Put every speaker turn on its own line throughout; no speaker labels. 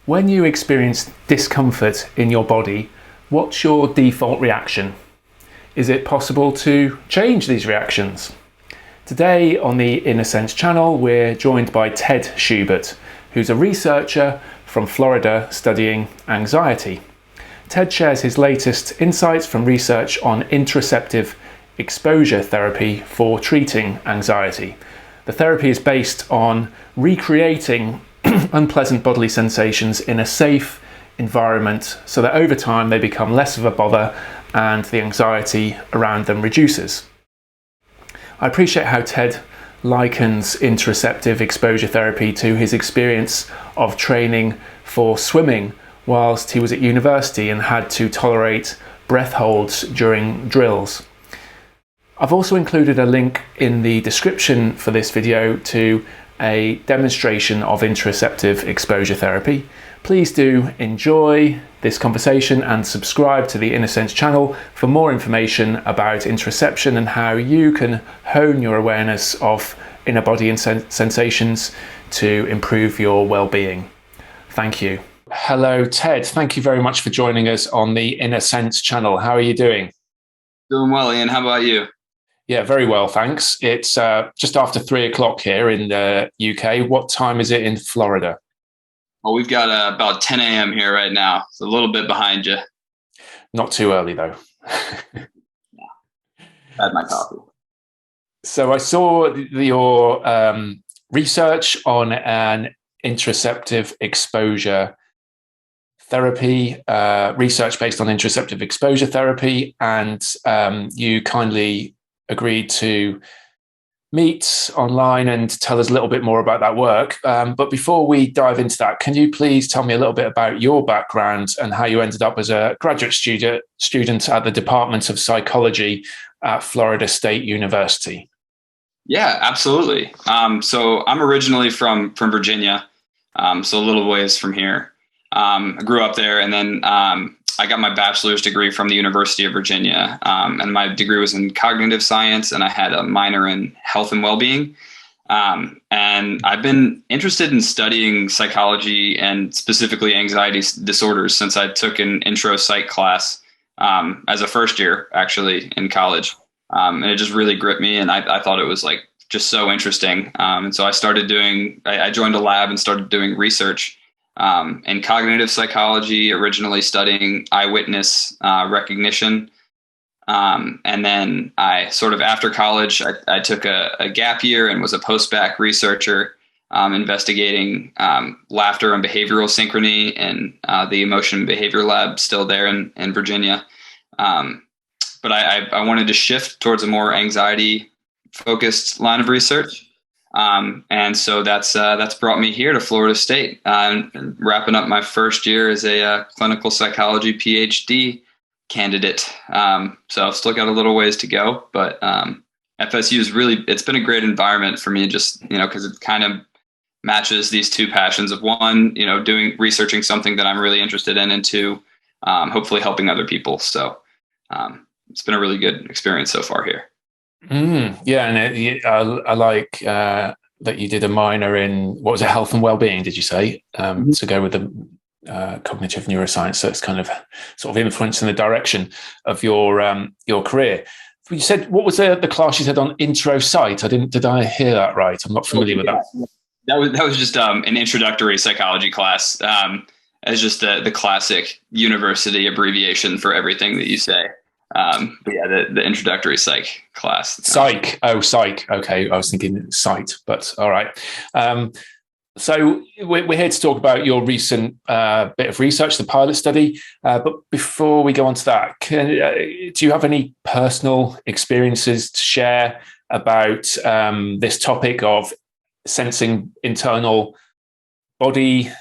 When you experience discomfort in your body, what's your default reaction? Is it possible to change these reactions? Today on the In a Sense channel, we're joined by Ted Schubert, who's a researcher from Florida studying anxiety. Ted shares his latest insights from research on Interoceptive Exposure Therapy for treating anxiety. The therapy is based on recreating unpleasant bodily sensations in a safe environment so that over time they become less of a bother and the anxiety around them reduces. I appreciate how Ted likens interoceptive exposure therapy to his experience of training for swimming whilst he was at university and had to tolerate breath holds during drills. I've also included a link in the description for this video to a demonstration of interoceptive exposure therapy. Please do enjoy this conversation and subscribe to the In a Sense channel for more information about interoception and how you can hone your awareness of inner body and sensations to improve your well-being. Thank you. Hello, Ted. Thank you very much for joining us on the In a Sense channel. How are you doing?
Doing well, Ian. How about you?
Yeah, very well, thanks. It's just after 3 o'clock here in the UK. What time is it in Florida?
Well, we've got about 10 a.m. here right now. It's a little bit behind you.
Not too early, though.
Yeah. Had my coffee.
So I saw your research on an interoceptive exposure therapy, research based on interoceptive exposure therapy, and you kindly agreed to meet online and tell us a little bit more about that work. But before we dive into that, can you please tell me a little bit about your background and how you ended up as a graduate student at the Department of Psychology at Florida State University?
Yeah, absolutely. So I'm originally from Virginia, so a little ways from here. I grew up there, and then I got my bachelor's degree from the University of Virginia, and my degree was in cognitive science, and I had a minor in health and well-being. And I've been interested in studying psychology and specifically anxiety disorders since I took an intro psych class as a first year, actually, in college. And it just really gripped me, and I thought it was like just so interesting. And so I joined a lab and started doing research in cognitive psychology, originally studying eyewitness recognition. And then I sort of after college, I took a gap year and was a post-bac researcher investigating laughter and behavioral synchrony in the emotion and behavior lab still there in Virginia. But I wanted to shift towards a more anxiety focused line of research. And so that's brought me here to Florida State, and wrapping up my first year as a clinical psychology PhD candidate. So I've still got a little ways to go, but FSU is it's been a great environment for me, just, because it kind of matches these two passions of one, researching something that I'm really interested in, and two, hopefully helping other people. So it's been a really good experience so far here.
Yeah, and I like that you did a minor in, what was it, health and well-being, did you say, to go with the cognitive neuroscience? So it's kind of sort of influencing the direction of your career. You said, what was the class you said on Interocyte? Did I hear that right? I'm not familiar with that.
That was just an introductory psychology class. As just the classic university abbreviation for everything that you say. But yeah, the introductory psych class.
Psych. Oh, psych. Okay. I was thinking sight, but all right. So we're here to talk about your recent bit of research, the pilot study. But before we go on to that, do you have any personal experiences to share about this topic of sensing internal body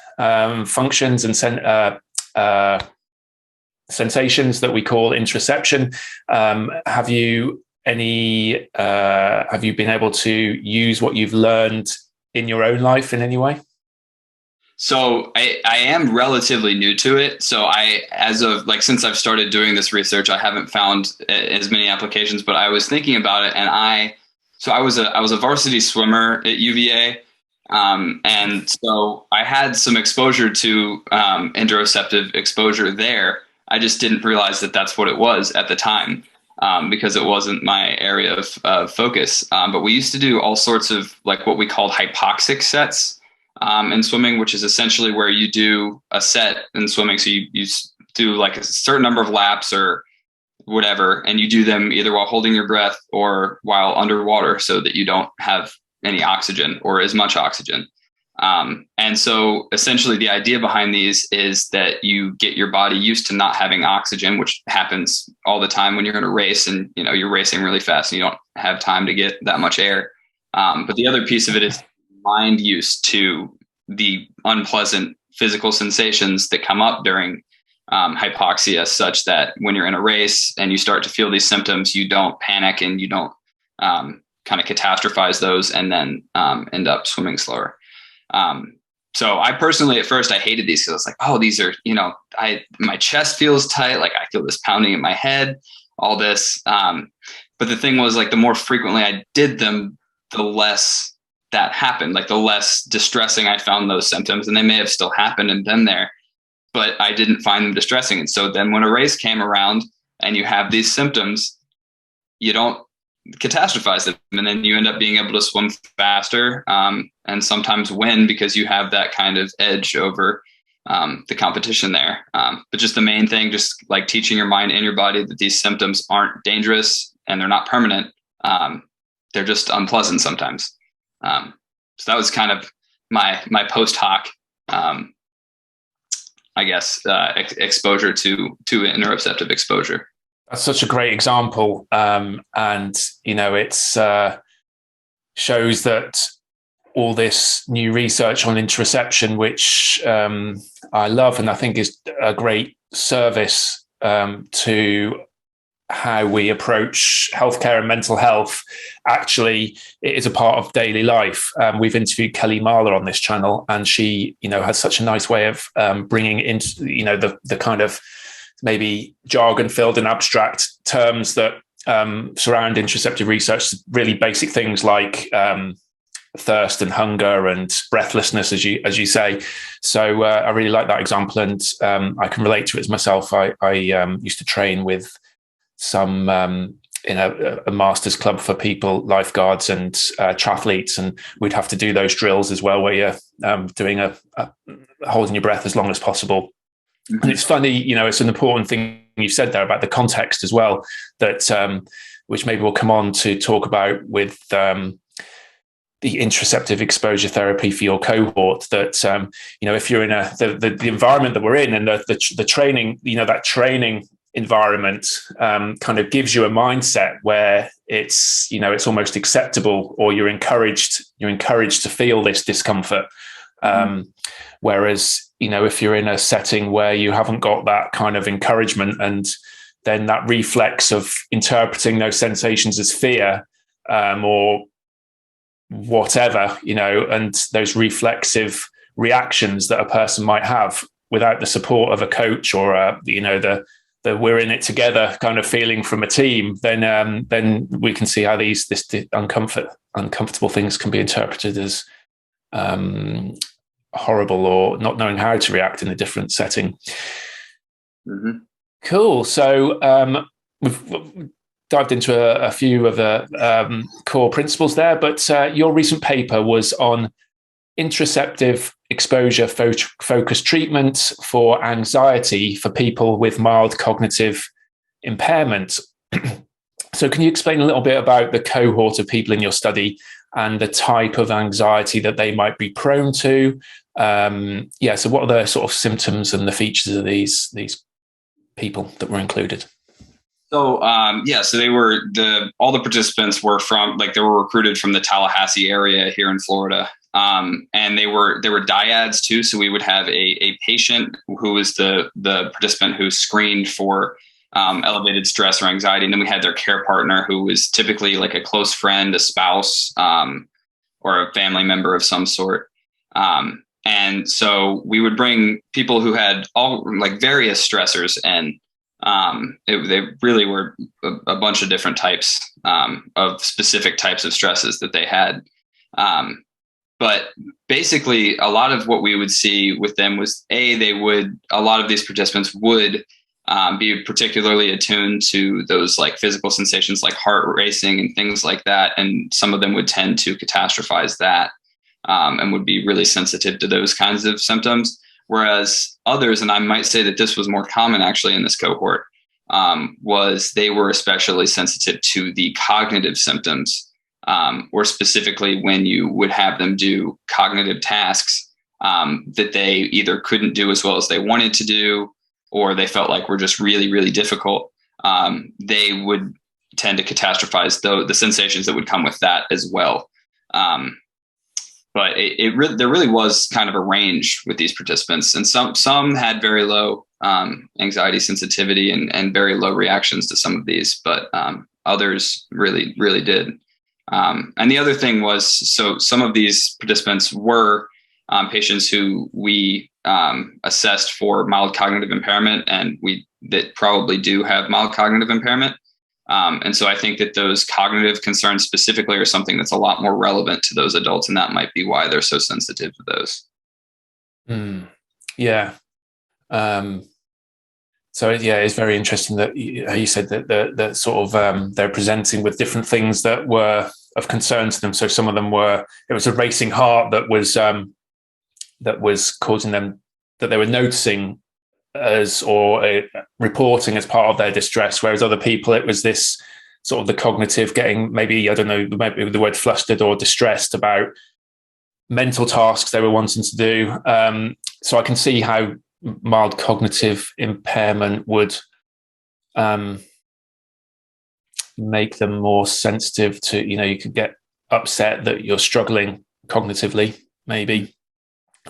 functions and sensations that we call interoception? Have you been able to use what you've learned in your own life in any way?
So I am relatively new to it. So since I've started doing this research, I haven't found as many applications, but I was thinking about it, and I was a varsity swimmer at UVA. And so I had some exposure to interoceptive exposure there. I just didn't realize that that's what it was at the time, because it wasn't my area of focus. But we used to do all sorts of like what we called hypoxic sets in swimming, which is essentially where you do a set in swimming. So you do like a certain number of laps or whatever, and you do them either while holding your breath or while underwater so that you don't have any oxygen or as much oxygen. And so essentially the idea behind these is that you get your body used to not having oxygen, which happens all the time when you're in a race and, you know, you're racing really fast and you don't have time to get that much air. But the other piece of it is mind used to the unpleasant physical sensations that come up during hypoxia, such that when you're in a race and you start to feel these symptoms, you don't panic and you don't kind of catastrophize those and then end up swimming slower. So I personally, at first I hated these because I was like, oh, these are, you know, my chest feels tight. Like I feel this pounding in my head, all this. But the thing was, like, the more frequently I did them, the less that happened, like the less distressing I found those symptoms. And they may have still happened and been there, but I didn't find them distressing. And so then when a race came around and you have these symptoms, you don't catastrophize them. And then you end up being able to swim faster and sometimes win because you have that kind of edge over the competition there. But just the main thing, just like teaching your mind and your body that these symptoms aren't dangerous and they're not permanent. They're just unpleasant sometimes. So that was kind of my post hoc, I guess, exposure to interoceptive exposure.
That's such a great example. And, you know, it's shows that all this new research on interoception, which I love and I think is a great service to how we approach healthcare and mental health, actually it is a part of daily life. We've interviewed Kelly Marler on this channel, and she, you know, has such a nice way of bringing into, you know, the kind of maybe jargon-filled and abstract terms that surround interoceptive research, really basic things like thirst and hunger and breathlessness, as you say. So I really like that example, and I can relate to it as myself. I used to train with some in a master's club for people, lifeguards and triathletes, and we'd have to do those drills as well, where you're doing a holding your breath as long as possible. Mm-hmm. And it's funny, you know, it's an important thing you've said there about the context as well, that which maybe we'll come on to talk about with the Interoceptive Exposure Therapy for your cohort. That you know, if you're in the environment that we're in, and the training, you know, that training environment kind of gives you a mindset where it's, you know, it's almost acceptable, or you're encouraged to feel this discomfort. Whereas, you know, if you're in a setting where you haven't got that kind of encouragement, and then that reflex of interpreting those sensations as fear or whatever, you know, and those reflexive reactions that a person might have without the support of a coach or you know, the we're in it together kind of feeling from a team, then we can see how this uncomfortable things can be interpreted as horrible, or not knowing how to react in a different setting. Mm-hmm. Cool. So we've dived into a few of the core principles there, but your recent paper was on Intraceptive exposure focused treatment for anxiety for people with mild cognitive impairment. So can you explain a little bit about the cohort of people in your study and the type of anxiety that they might be prone to? So what are the sort of symptoms and the features of these people that were included?
So so they were all the participants were they were recruited from the Tallahassee area here in Florida. And they were dyads too. So we would have a patient who was the participant who screened for elevated stress or anxiety. And then we had their care partner, who was typically like a close friend, a spouse, or a family member of some sort. And so we would bring people who had all like various stressors, and they really were a bunch of different types of specific types of stresses that they had. But basically, a lot of what we would see with them was a lot of these participants would be particularly attuned to those like physical sensations like heart racing and things like that. And some of them would tend to catastrophize that and would be really sensitive to those kinds of symptoms. Whereas others, and I might say that this was more common actually in this cohort, was they were especially sensitive to the cognitive symptoms, or specifically when you would have them do cognitive tasks that they either couldn't do as well as they wanted to do, or they felt like were just really, really difficult. They would tend to catastrophize the sensations that would come with that as well. But there really was kind of a range with these participants, and some had very low anxiety sensitivity and very low reactions to some of these, but others really, really did. And the other thing was, so some of these participants were patients who we assessed for mild cognitive impairment, and that probably do have mild cognitive impairment. And so I think that those cognitive concerns specifically are something that's a lot more relevant to those adults, and that might be why they're so sensitive to those.
Yeah. So yeah, it's very interesting that you said that sort of they're presenting with different things that were of concern to them. So some of them it was a racing heart that was causing them, that they were noticing reporting as part of their distress, whereas other people, it was this sort of the cognitive getting, maybe, I don't know, maybe the word flustered or distressed about mental tasks they were wanting to do. So I can see how mild cognitive impairment would make them more sensitive to, you could get upset that you're struggling cognitively, maybe.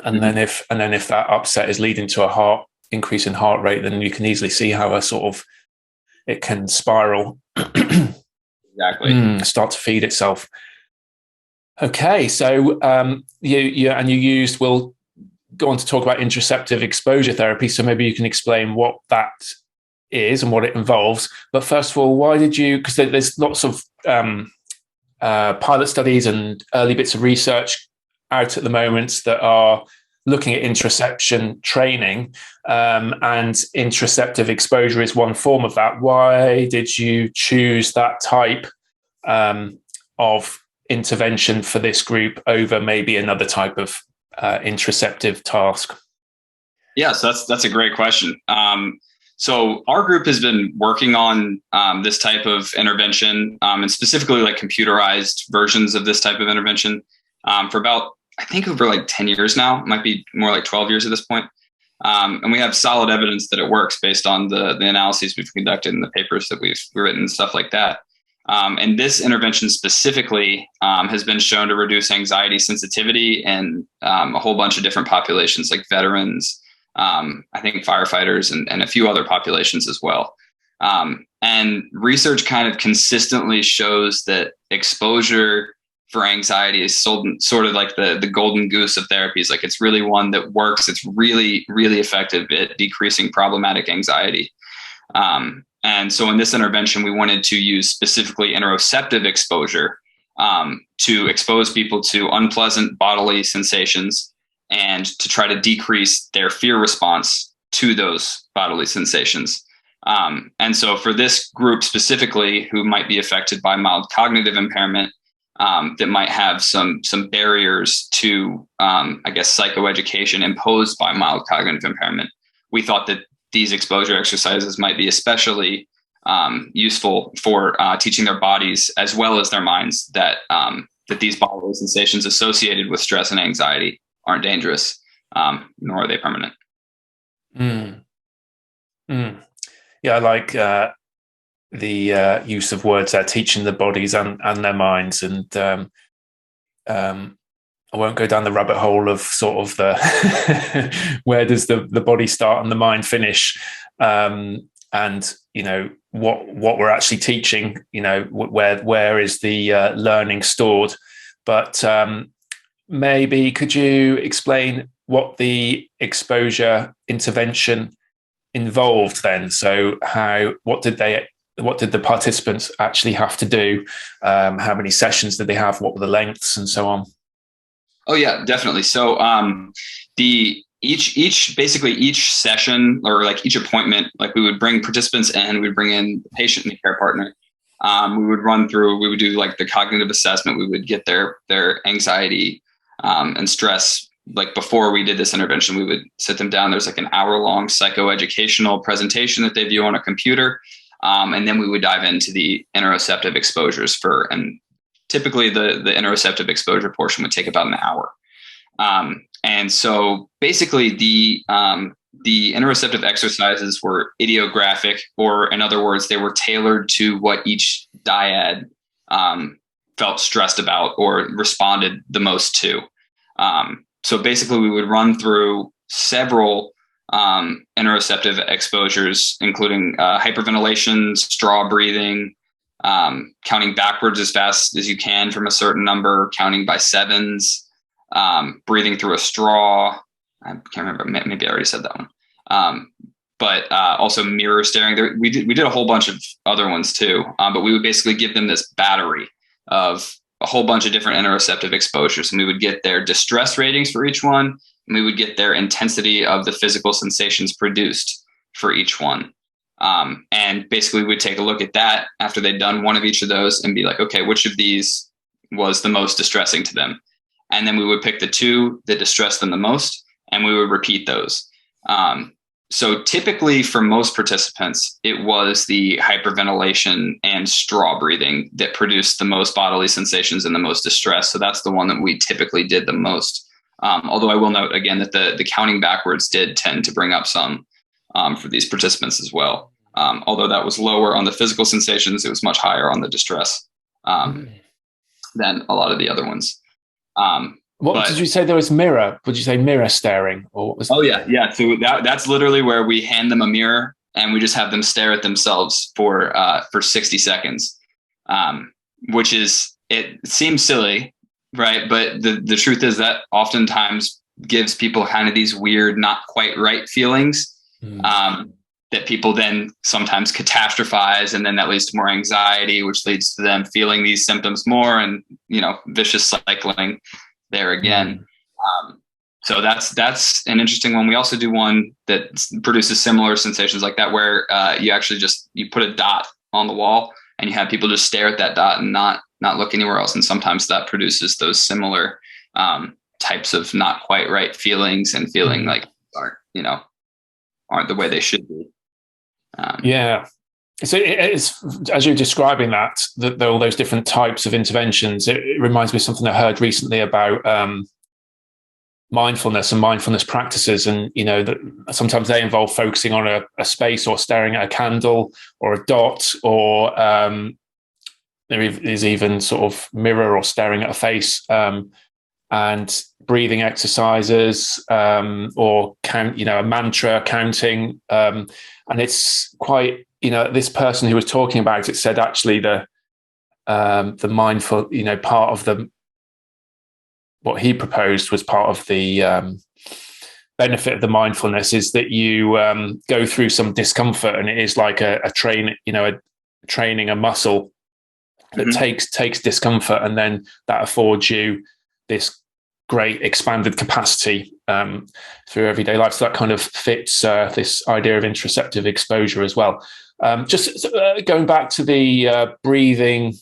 And then if that upset is leading to a increase in heart rate, then you can easily see how it can spiral.
Exactly.
Start to feed itself. Okay, so we'll go on to talk about Interoceptive Exposure Therapy. So maybe you can explain what that is and what it involves. But first of all, why did you? Because there's lots of pilot studies and early bits of research out at the moment that are looking at interoception training, and interoceptive exposure is one form of that. Why did you choose that type of intervention for this group over maybe another type of interoceptive task?
Yes, that's a great question. So our group has been working on this type of intervention, and specifically like computerized versions of this type of intervention for about, I think, over like 10 years now. It might be more like 12 years at this point. And we have solid evidence that it works based on the analyses we've conducted and the papers that we've written and stuff like that. And this intervention specifically has been shown to reduce anxiety sensitivity in a whole bunch of different populations, like veterans, I think firefighters, and a few other populations as well. And research kind of consistently shows that exposure for anxiety is sort of like the golden goose of therapies. Like, it's really one that works. It's really, really effective at decreasing problematic anxiety. And so in this intervention, we wanted to use specifically interoceptive exposure to expose people to unpleasant bodily sensations and to try to decrease their fear response to those bodily sensations. And so for this group specifically, who might be affected by mild cognitive impairment, that might have some barriers to, I guess, psychoeducation imposed by mild cognitive impairment, we thought that these exposure exercises might be especially useful for teaching their bodies as well as their minds that these bodily sensations associated with stress and anxiety aren't dangerous, nor are they permanent.
Yeah, I like the use of words there, teaching the bodies and their minds. And I won't go down the rabbit hole of sort of the where does the body start and the mind finish, and what we're actually teaching, where is the learning stored. But maybe could you explain what the exposure intervention involved then? So what did the participants actually have to do? How many sessions did they have? What were the lengths and so on?
Oh yeah, definitely. So the each session, or like each appointment, like we would bring participants in, we'd bring in the patient and the care partner. We would do like the cognitive assessment. We would get their anxiety and stress. Like before we did this intervention, we would sit them down. There's like an hour-long psychoeducational presentation that they view on a computer. And then we would dive into the interoceptive exposures and typically the interoceptive exposure portion would take about an hour. And so basically the interoceptive exercises were idiographic, or in other words, they were tailored to what each dyad felt stressed about or responded the most to. So basically we would run through several interoceptive exposures, including hyperventilation, straw breathing, counting backwards as fast as you can from a certain number, counting by sevens, breathing through a straw. I can't remember. Maybe I already said that one. But also mirror staring. We did a whole bunch of other ones too. But we would basically give them this battery of a whole bunch of different interoceptive exposures, and we would get their distress ratings for each one, and we would get their intensity of the physical sensations produced for each one. And basically we'd take a look at that after they'd done one of each of those and be like, okay, which of these was the most distressing to them? And then we would pick the two that distressed them the most, and we would repeat those. So typically for most participants, it was the hyperventilation and straw breathing that produced the most bodily sensations and the most distress. So that's the one that we typically did the most. Although I will note again that the counting backwards did tend to bring up some for these participants as well. Although that was lower on the physical sensations, it was much higher on the distress than a lot of the other ones.
What did you say there was mirror? Would you say mirror staring, or what was?
Oh yeah. So that's literally where we hand them a mirror and we just have them stare at themselves for 60 seconds, which it seems silly, right? But the truth is that oftentimes gives people kind of these weird, not quite right feelings that people then sometimes catastrophize, and then that leads to more anxiety, which leads to them feeling these symptoms more, and vicious cycling there again. So that's an interesting one. We also do one that produces similar sensations like that, where you actually you put a dot on the wall and you have people just stare at that dot and not look anywhere else. And sometimes that produces those similar types of not quite right feelings and feeling like aren't the way they should be.
Yeah. So it's, as you're describing that all those different types of interventions, it reminds me of something I heard recently about mindfulness and mindfulness practices. And, that sometimes they involve focusing on a space or staring at a candle or a dot, or there is even sort of mirror or staring at a face, and breathing exercises, or a mantra counting. And it's quite, this person who was talking about it said actually the mindful, part of what he proposed was part of the benefit of the mindfulness is that you go through some discomfort, and it is like training a muscle that takes discomfort, and then that affords you this great expanded capacity through everyday life. So that kind of fits this idea of interoceptive exposure as well. Just going back to the breathing,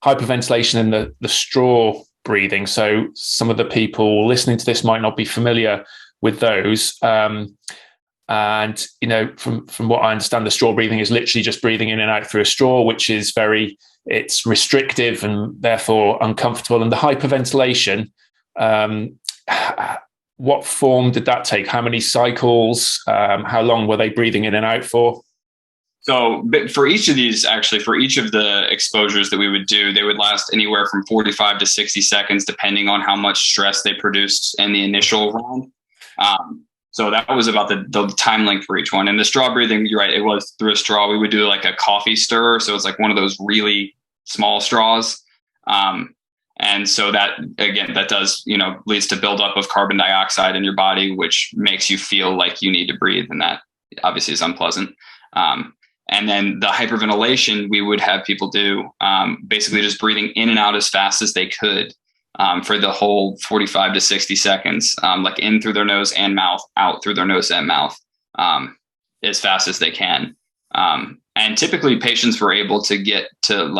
hyperventilation, and the straw breathing. So some of the people listening to this might not be familiar with those. And, from what I understand, the straw breathing is literally just breathing in and out through a straw, which is it's restrictive and therefore uncomfortable. And the hyperventilation, what form did that take? How many cycles? How long were they breathing in and out for?
So for each of these, actually, for each of the exposures that we would do, they would last anywhere from 45 to 60 seconds, depending on how much stress they produced in the initial round. So that was about the time length for each one. And the straw breathing, you're right, it was through a straw. We would do like a coffee stir. So it's like one of those really small straws. And so that, again, that does, leads to buildup of carbon dioxide in your body, which makes you feel like you need to breathe. And that obviously is unpleasant. And then the hyperventilation, we would have people do basically just breathing in and out as fast as they could for the whole 45 to 60 seconds, like in through their nose and mouth, out through their nose and mouth, as fast as they can. And typically patients were able to get to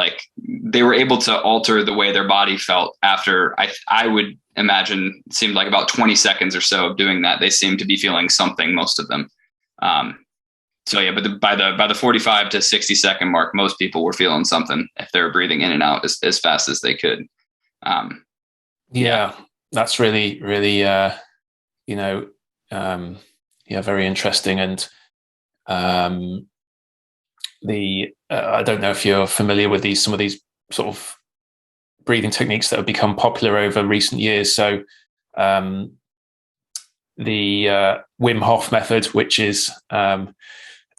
they were able to alter the way their body felt after, I would imagine, it seemed like about 20 seconds or so of doing that. They seemed to be feeling something, most of them. So yeah, but by the 45 to 60 second mark, most people were feeling something if they were breathing in and out as fast as they could.
Yeah, that's really, really, very interesting. And I don't know if you're familiar with some of these sort of breathing techniques that have become popular over recent years. So the Wim Hof Method, which is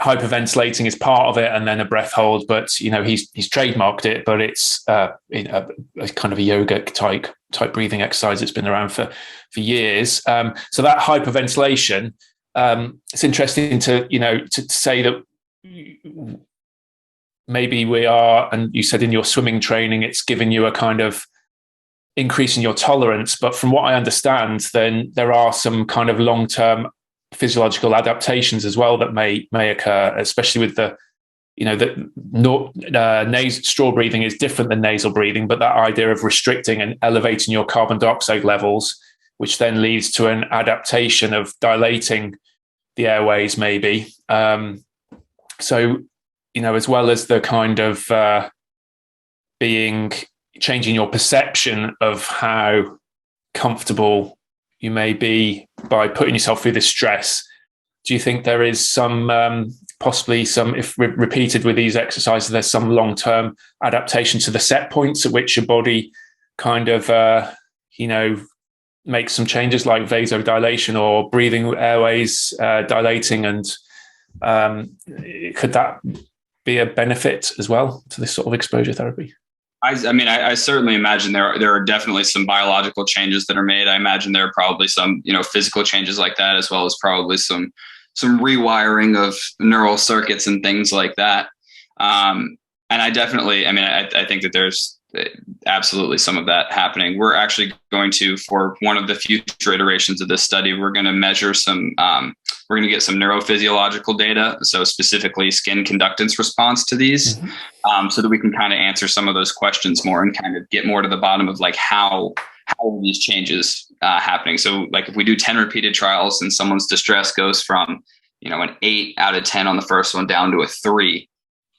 hyperventilating, is part of it, and then a breath hold. But he's trademarked it, but it's a kind of a yoga type breathing exercise that's been around for years. So that hyperventilation, it's interesting to say that maybe we are, and you said in your swimming training, it's giving you a kind of increase in your tolerance. But from what I understand, then there are some kind of long-term physiological adaptations as well that may occur, especially with straw breathing is different than nasal breathing, but that idea of restricting and elevating your carbon dioxide levels, which then leads to an adaptation of dilating the airways, maybe. So, as well as the kind of changing your perception of how comfortable you may be by putting yourself through this stress, do you think there is possibly some, if repeated with these exercises, there's some long-term adaptation to the set points at which your body kind of, makes some changes like vasodilation or breathing airways dilating? And could that be a benefit as well to this sort of exposure therapy?
I certainly imagine there are definitely some biological changes that are made. I imagine there are probably some, physical changes like that, as well as probably some rewiring of neural circuits and things like that. And I definitely, I think that there's absolutely some of that happening. We're actually going to, for one of the future iterations of this study, we're going to measure we're going to get some neurophysiological data. So specifically skin conductance response to these, so that we can kind of answer some of those questions more and kind of get more to the bottom of how are these changes happening. So if we do 10 repeated trials and someone's distress goes from, an 8 out of 10 on the first one down to a 3,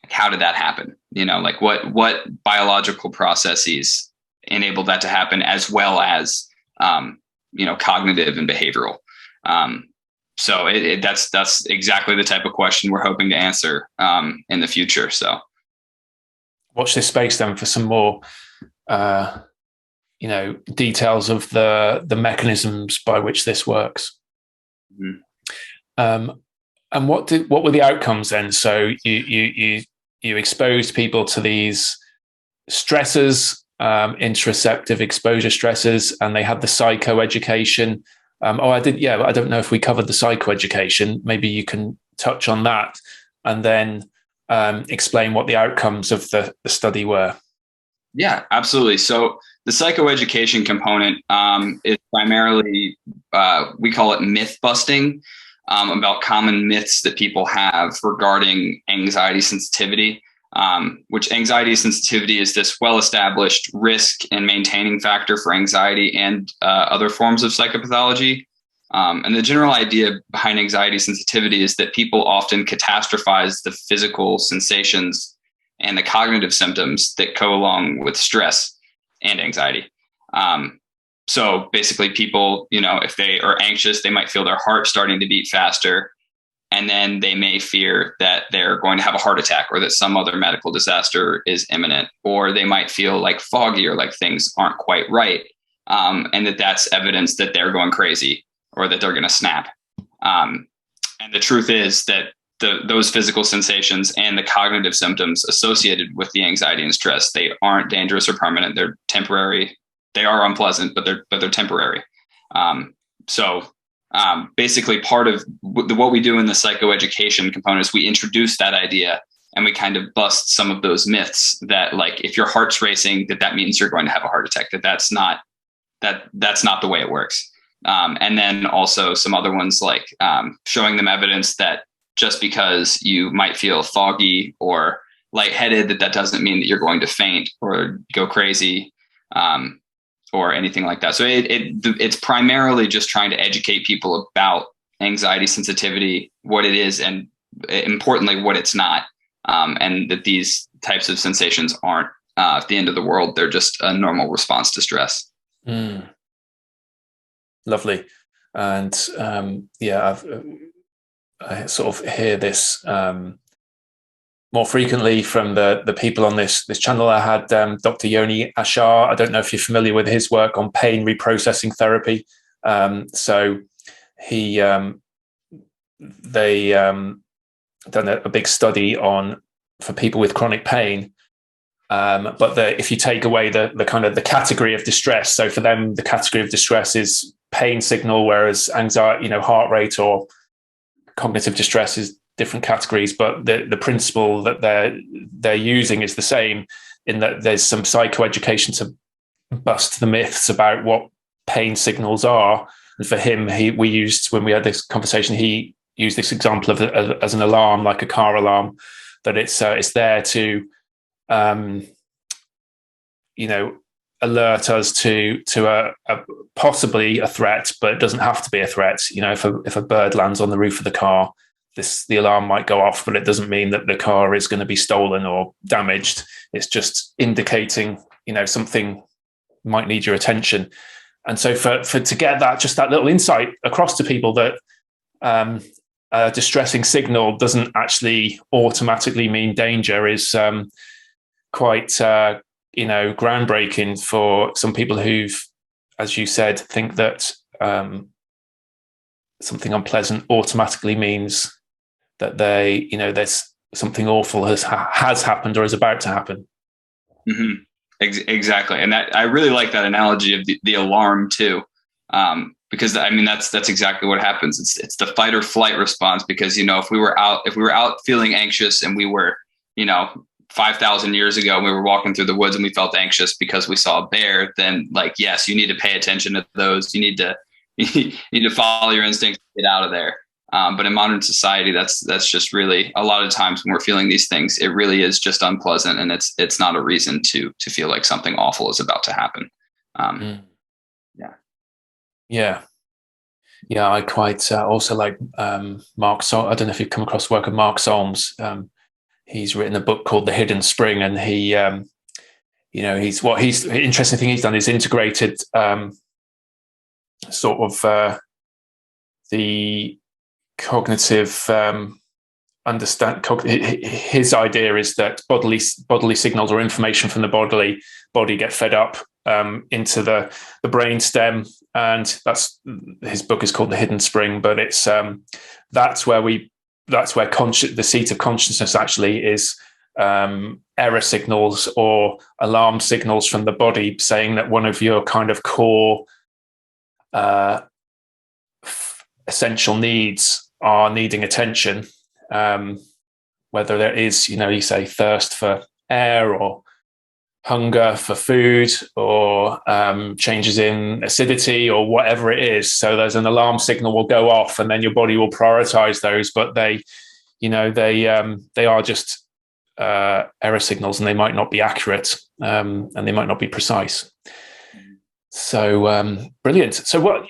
how did that happen? What biological processes enable that to happen, as well as, cognitive and behavioral. So that's exactly the type of question we're hoping to answer in the future. So
watch this space then for some more, details of the mechanisms by which this works. And what were the outcomes then? So you exposed people to these stressors, interoceptive exposure stressors, and they had the psychoeducation. I don't know if we covered the psychoeducation. Maybe you can touch on that and then explain what the outcomes of the study were.
Yeah, absolutely. So the psychoeducation component is primarily, we call it myth busting, about common myths that people have regarding anxiety sensitivity, which anxiety sensitivity is this well-established risk and maintaining factor for anxiety and other forms of psychopathology. And the general idea behind anxiety sensitivity is that people often catastrophize the physical sensations and the cognitive symptoms that go along with stress and anxiety. So basically people, if they are anxious, they might feel their heart starting to beat faster, and then they may fear that they're going to have a heart attack or that some other medical disaster is imminent, or they might feel like foggy or like things aren't quite right. And that's evidence that they're going crazy or that they're going to snap. And the truth is that those physical sensations and the cognitive symptoms associated with the anxiety and stress, they aren't dangerous or permanent. They're temporary. They are unpleasant, but they're temporary. Basically part of what we do in the psychoeducation component is we introduce that idea and we kind of bust some of those myths that if your heart's racing, that means you're going to have a heart attack, that's not that's not the way it works. And then also some other ones like showing them evidence that just because you might feel foggy or lightheaded, that doesn't mean that you're going to faint or go crazy or anything like that. So it's primarily just trying to educate people about anxiety sensitivity, what it is, and importantly, what it's not, and that these types of sensations aren't at the end of the world. They're just a normal response to stress.
Lovely. And I sort of hear this more frequently from the people on this channel. I had Dr. Yoni Ashar. I don't know if you're familiar with his work on pain reprocessing therapy. So they done a big study for people with chronic pain. But if you take away the kind of the category of distress, so for them, the category of distress is pain signal, whereas anxiety, heart rate or cognitive distress is different categories. But the principle that they're using is the same, in that there's some psychoeducation to bust the myths about what pain signals are. And for him, when we had this conversation, he used this example of as an alarm, like a car alarm, that it's there to alert us to a possibly a threat, but it doesn't have to be a threat. If a bird lands on the roof of the car, the alarm might go off, but it doesn't mean that the car is going to be stolen or damaged. It's just indicating, something might need your attention. And so for to get that little insight across to people that a distressing signal doesn't actually automatically mean danger is quite groundbreaking for some people who've, as you said, think that something unpleasant automatically means that there's something awful has happened or is about to happen.
Mm-hmm. Exactly. And I really like that analogy of the alarm too. Because that's exactly what happens. It's the fight or flight response, because, if we were out feeling anxious and we were, 5,000 years ago, we were walking through the woods and we felt anxious because we saw a bear, then yes, you need to pay attention to those. You need to follow your instincts, get out of there. But in modern society, that's just really, a lot of times when we're feeling these things, it really is just unpleasant, and it's not a reason to feel like something awful is about to happen.
Yeah. I quite also like Mark. So I don't know if you've come across the work of Mark Solms. He's written a book called The Hidden Spring, and he's interesting thing he's done is integrated sort of the cognitive his idea is that bodily signals or information from the body get fed up into the brain stem, and his book is called The Hidden Spring. But it's that's where the seat of consciousness actually is. Error signals or alarm signals from the body saying that one of your kind of core essential needs are needing attention, whether there is, you say thirst for air or hunger for food or changes in acidity or whatever it is. So there's an alarm signal will go off, and then your body will prioritize those, but they are just error signals, and they might not be accurate, and they might not be precise. So brilliant. So what,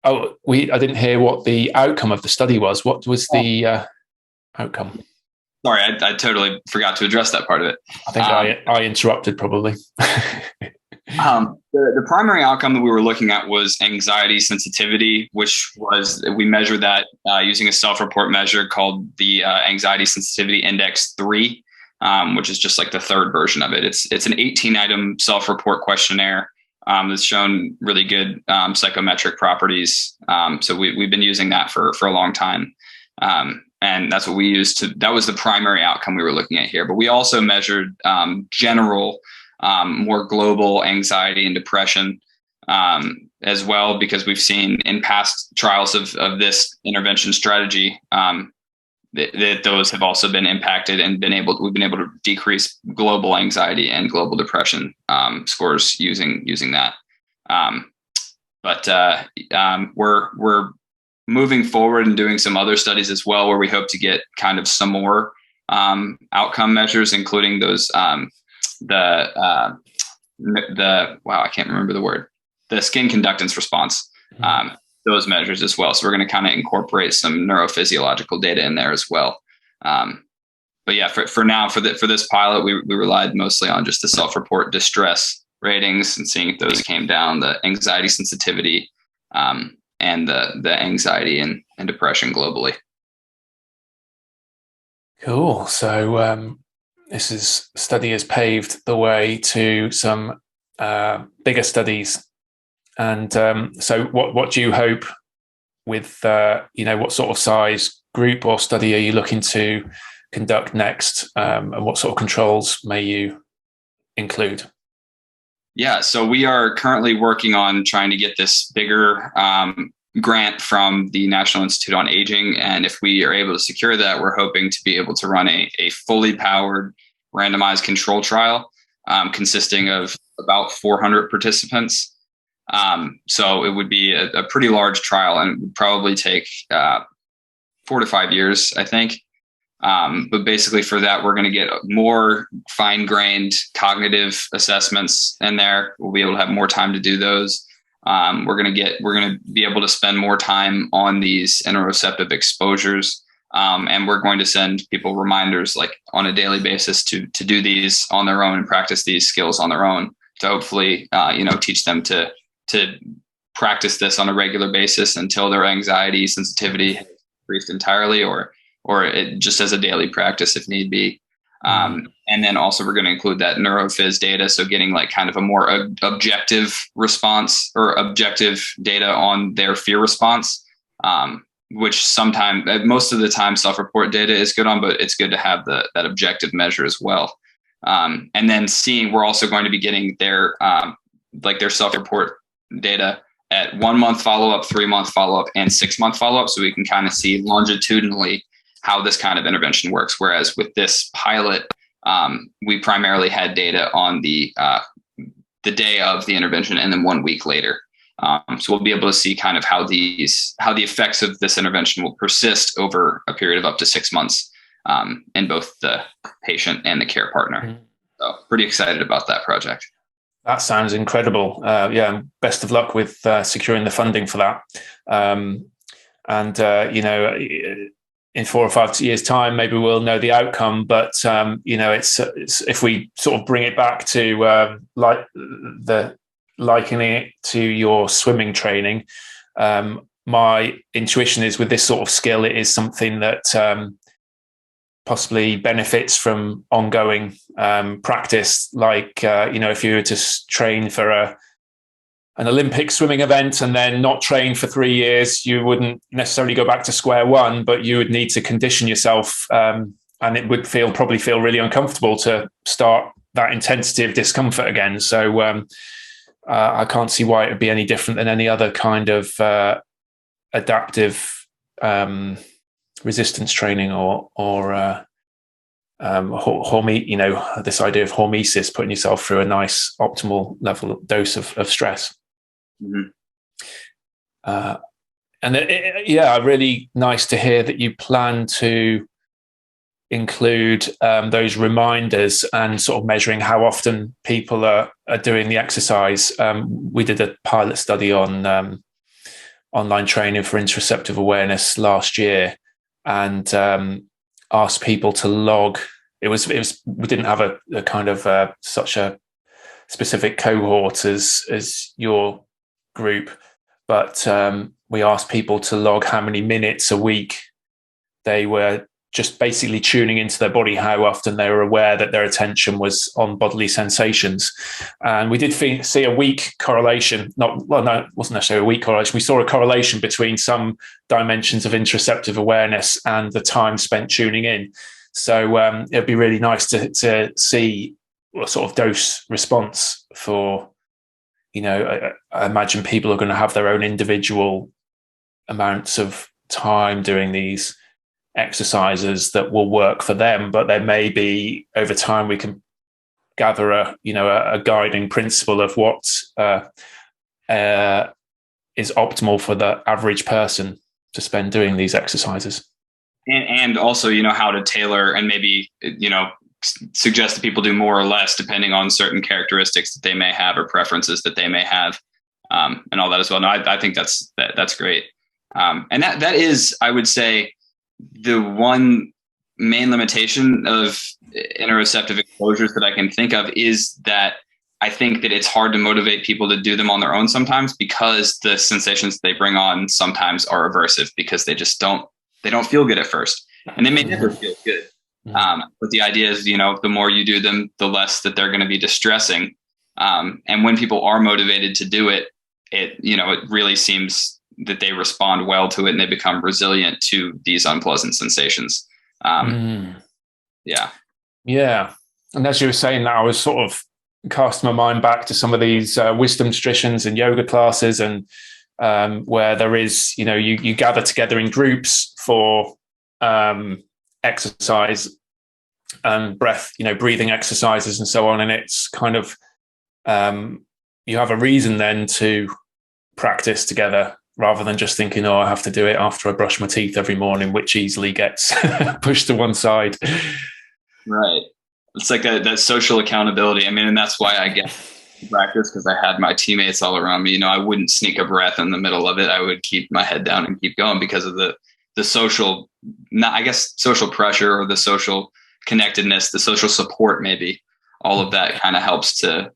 I didn't hear what the outcome of the study was. What was the outcome?
Sorry, I totally forgot to address that part of it.
I think I interrupted probably.
The primary outcome that we were looking at was anxiety sensitivity, which was, we measured that using a self-report measure called the Anxiety Sensitivity Index 3, which is just like the third version of it. It's an 18-item self-report questionnaire that's shown really good psychometric properties. So we've been using that for a long time. And that's what we used that was the primary outcome we were looking at here. But we also measured general, more global anxiety and depression as well, because we've seen in past trials of this intervention strategy that those have also been impacted and we've been able to decrease global anxiety and global depression scores using that. We're moving forward and doing some other studies as well, where we hope to get kind of some more outcome measures, including those I can't remember the word, the skin conductance response, those measures as well. So we're going to kind of incorporate some neurophysiological data in there as well. But yeah, for now, for this pilot, we relied mostly on just the self-report distress ratings and seeing if those came down, the anxiety sensitivity, and the anxiety and depression globally.
Cool. So this study has paved the way to some bigger studies. And so what do you hope with, what sort of size group or study are you looking to conduct next? And what sort of controls may you include?
Yeah, so we are currently working on trying to get this bigger grant from the National Institute on Aging. And if we are able to secure that, we're hoping to be able to run a fully powered randomized control trial consisting of about 400 participants. So it would be a pretty large trial and would probably take 4 to 5 years, I think. But basically for that, we're going to get more fine-grained cognitive assessments in there. We'll be able to have more time to do those. We're going to be able to spend more time on these interoceptive exposures. And we're going to send people reminders like on a daily basis to do these on their own and practice these skills on their own to hopefully, teach them to practice this on a regular basis until their anxiety sensitivity has increased entirely, or it just as a daily practice if need be. And then also we're going to include that neurophys data. So getting like kind of a more objective response or objective data on their fear response, which most of the time self-report data is good on, but it's good to have that objective measure as well. And then we're also going to be getting their self-report data at 1 month follow-up, 3 month follow-up, and 6 month follow-up. So we can kind of see longitudinally how this kind of intervention works. Whereas with this pilot, we primarily had data on the day of the intervention and then 1 week later. So we'll be able to see kind of how the effects of this intervention will persist over a period of up to 6 months in both the patient and the care partner. So pretty excited about that project.
That sounds incredible. Best of luck with securing the funding for that. In 4 or 5 years' time, maybe we'll know the outcome. But it's if we sort of bring it back to likening it to your swimming training, my intuition is with this sort of skill, it is something that possibly benefits from ongoing practice. Like if you were to train for an Olympic swimming event and then not train for 3 years, you wouldn't necessarily go back to square one, but you would need to condition yourself. And it would probably feel really uncomfortable to start that intensity of discomfort again. So I can't see why it would be any different than any other kind of adaptive resistance training or this idea of hormesis, putting yourself through a nice optimal level dose of stress.
Mm-hmm.
Really nice to hear that you plan to include those reminders and sort of measuring how often people are doing the exercise. We did a pilot study on online training for interoceptive awareness last year, and asked people to log. It was we didn't have a kind of such a specific cohort as your group, but we asked people to log how many minutes a week they were just basically tuning into their body, how often they were aware that their attention was on bodily sensations. And we did see a weak correlation. No, it wasn't necessarily a weak correlation. We saw a correlation between some dimensions of interoceptive awareness and the time spent tuning in. So it'd be really nice to see a sort of dose response for, I imagine people are going to have their own individual amounts of time doing these exercises that will work for them, but there may be over time we can gather a guiding principle of what is optimal for the average person to spend doing these exercises.
And also, how to tailor and maybe, suggest that people do more or less depending on certain characteristics that they may have or preferences that they may have, and all that as well. No, I think that's great. And that is, I would say, the one main limitation of interoceptive exposures that I can think of is that I think that it's hard to motivate people to do them on their own sometimes, because the sensations they bring on sometimes are aversive, because they don't feel good at first, and they may never feel good. But the idea is, the more you do them, the less that they're going to be distressing. And when people are motivated to do it, it really seems that they respond well to it, and they become resilient to these unpleasant sensations. Yeah.
And as you were saying that, I was sort of cast my mind back to some of these wisdom traditions and yoga classes, and where there is, you gather together in groups for exercise and breathing exercises and so on. And it's kind of, you have a reason then to practice together, rather than just thinking, I have to do it after I brush my teeth every morning, which easily gets pushed to one side.
Right. It's like that social accountability. I mean, and that's why I get practice, because I had my teammates all around me. I wouldn't sneak a breath in the middle of it. I would keep my head down and keep going, because of the social, social pressure, or the social connectedness, the social support, maybe all of that kind of helps to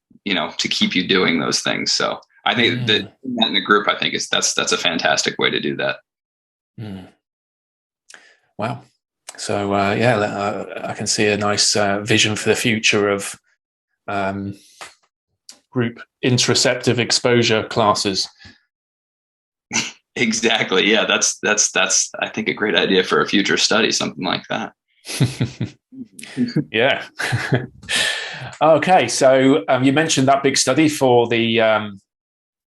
keep you doing those things. So I think that in a group, I think that's a fantastic way to do that.
Wow. So I can see a nice vision for the future of group interoceptive exposure classes.
Exactly. Yeah, that's I think a great idea for a future study, something like that.
Yeah. Okay, so you mentioned that big study for the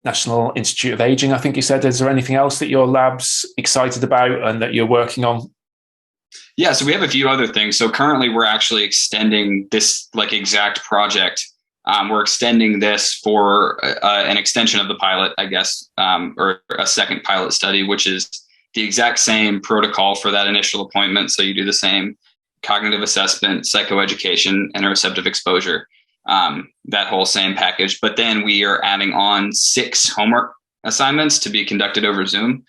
National Institute of Aging, I think you said. Is there anything else that your lab's excited about and that you're working on?
Yeah, so we have a few other things. So currently we're actually extending this exact project. We're extending this for an extension of the pilot, I guess, or a second pilot study, which is the exact same protocol for that initial appointment. So you do the same cognitive assessment, psychoeducation, interoceptive exposure, that whole same package. But then we are adding on 6 homework assignments to be conducted over Zoom.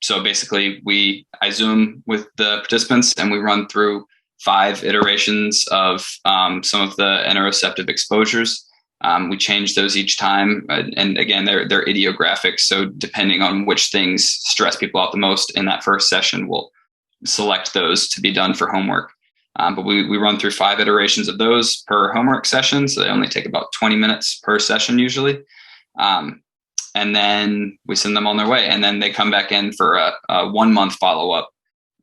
So basically I Zoom with the participants, and we run through 5 iterations of some of the interoceptive exposures. We change those each time. And again, they're idiographic. So depending on which things stress people out the most in that first session, we'll select those to be done for homework. But we run through 5 iterations of those per homework session. So they only take about 20 minutes per session usually. And then we send them on their way, and then they come back in for a 1-month follow-up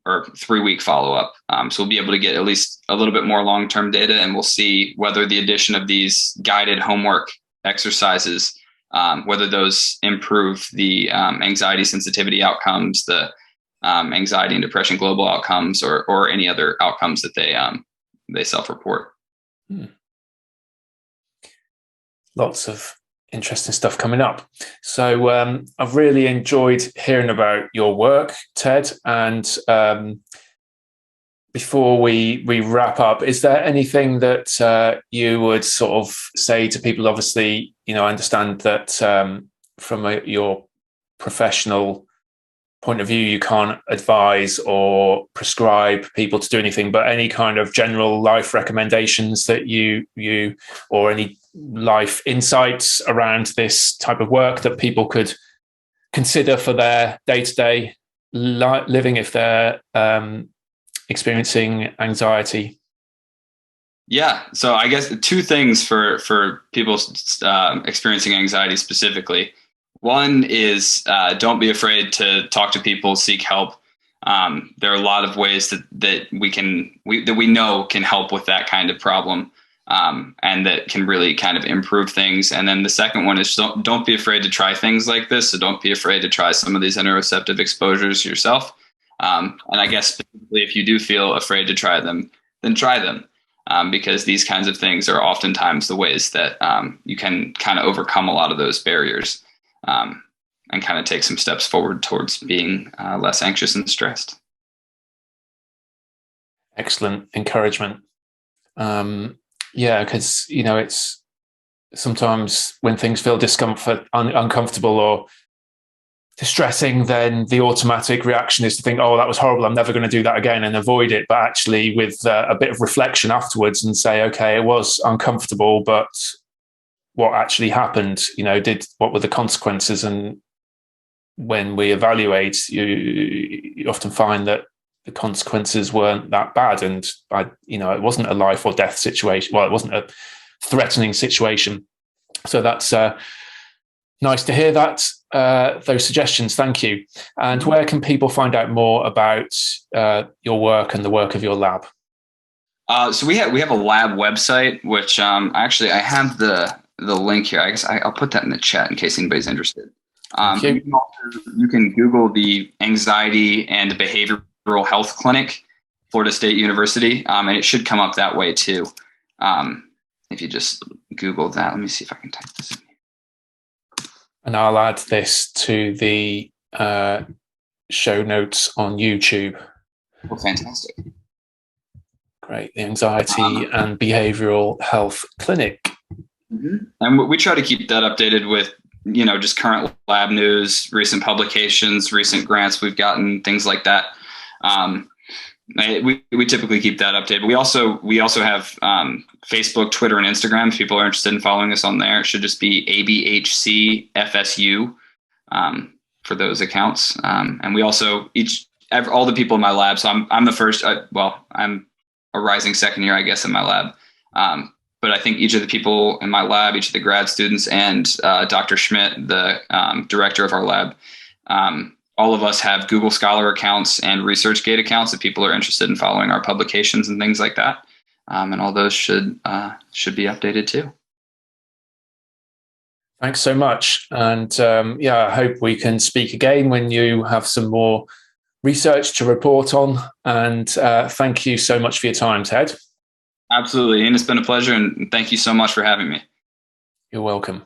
or 3-week follow-up. So we'll be able to get at least a little bit more long-term data, and we'll see whether the addition of these guided homework exercises, whether those improve the anxiety sensitivity outcomes, the anxiety and depression global outcomes, or any other outcomes that they self-report.
Lots of interesting stuff coming up. So I've really enjoyed hearing about your work, Ted. And before we wrap up, is there anything that you would sort of say to people? Obviously, I understand that from your professional point of view, you can't advise or prescribe people to do anything, but any kind of general life recommendations that you or any life insights around this type of work that people could consider for their day-to-day living if they're experiencing anxiety?
Yeah. So I guess 2 things for people experiencing anxiety specifically. One is don't be afraid to talk to people, seek help. There are a lot of ways that we know can help with that kind of problem, and that can really kind of improve things. And then the second one is don't be afraid to try things like this. So don't be afraid to try some of these interoceptive exposures yourself. And I guess specifically, if you do feel afraid to try them, then try them. Because these kinds of things are oftentimes the ways that you can kind of overcome a lot of those barriers. and kind of take some steps forward towards being less anxious and stressed.
Excellent encouragement. Yeah, because it's sometimes when things feel uncomfortable or distressing, then the automatic reaction is to think, oh, that was horrible, I'm never going to do that again, and avoid it. But actually with a bit of reflection afterwards and say, okay, it was uncomfortable, but what actually happened, what were the consequences? And when we evaluate, you often find that the consequences weren't that bad. And it wasn't a life or death situation. Well, it wasn't a threatening situation. So that's nice to hear that, those suggestions. Thank you. And where can people find out more about your work and the work of your lab?
So we have a lab website, which actually I have the link here. I guess I'll put that in the chat in case anybody's interested. You can Google the Anxiety and Behavioral Health Clinic, Florida State University, and it should come up that way too. If you just Google that, let me see if I can type this in.
And I'll add this to the show notes on YouTube.
Oh, fantastic.
Great. The Anxiety and Behavioral Health Clinic.
Mm-hmm. And we try to keep that updated with, just current lab news, recent publications, recent grants we've gotten, things like that. We typically keep that updated. We also have Facebook, Twitter, and Instagram. If people are interested in following us on there, it should just be ABHCFSU for those accounts. And we also all the people in my lab. So I'm the first. I'm a rising second year, I guess, in my lab. But I think each of the people in my lab, each of the grad students, and Dr. Schmidt, the director of our lab, all of us have Google Scholar accounts and ResearchGate accounts if people are interested in following our publications and things like that. And all those should be updated too.
Thanks so much. And I hope we can speak again when you have some more research to report on. And thank you so much for your time, Ted.
Absolutely. And it's been a pleasure. And thank you so much for having me.
You're welcome.